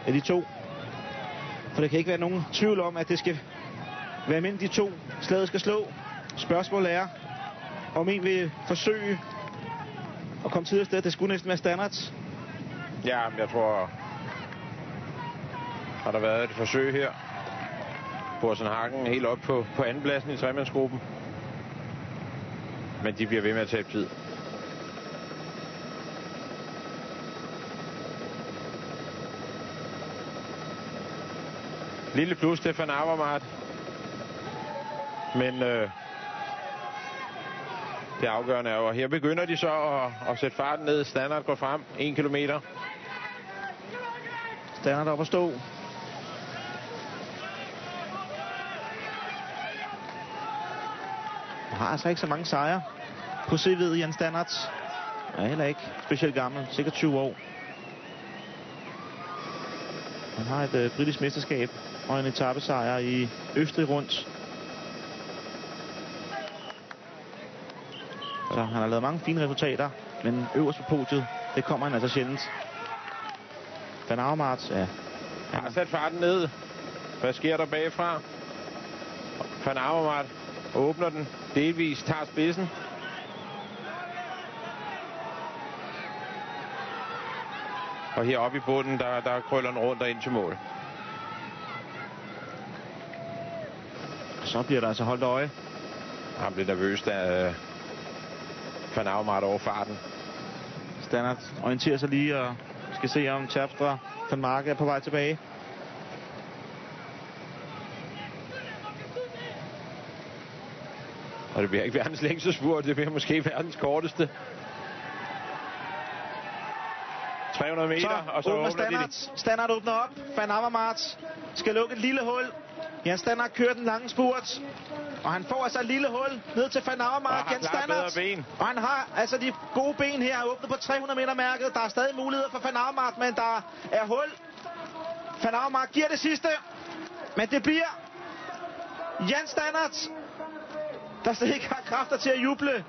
af de to. For der kan ikke være nogen tvivl om, at det skal være mellem de to, slaget skal slå. Spørgsmålet er, om en vil forsøge at komme tidligere sted. Det skulle næsten være standards. Ja, jeg tror, har der været et forsøg her. Borsen Hagen helt op på andenpladsen i tremandsgruppen. Men de bliver ved med at tabe tid. Lille plus til Van Avermaet. Men det afgørende er jo, her begynder de så at sætte farten ned. Standard går frem 1 kilometer. Standard op at stå. Han har altså ikke så mange sejre på CV'et, Jan Standards. Er heller ikke specielt gammel, sikkert 20 år. Han har et britisk mesterskab og en etapesejr i Østrig rundt. Så han har lavet mange fine resultater, men øverst på podiet, det kommer han altså sjældent. Van Avermaet, ja. Han har sat farten ned. Hvad sker der bagfra? Van Avermaet åbner den delvis, tager spidsen. Og heroppe i bunden, der krøller den rundt og ind til mål. Så bliver der altså holdt øje. Han bliver nervøs, da Van Avermaet over farten. Standard orienterer sig lige og skal se, om Terpstra Van Marke er på vej tilbage. Og det bliver ikke verdens længste spurt, det bliver måske verdens korteste. 300 meter, så og så åbner Standard. Standard åbner op. Van Avermaet skal lukke et lille hul. Jan Standard kører den lange spurt. Og han får altså et lille hul ned til Van Avermaet. Jan Standard. Og han har altså de gode ben her åbnet på 300 meter mærket. Der er stadig muligheder for Van Avermaet, men der er hul. Van Avermaet giver det sidste. Men det bliver Jan Standard, der slet ikke har kræfter til at juble.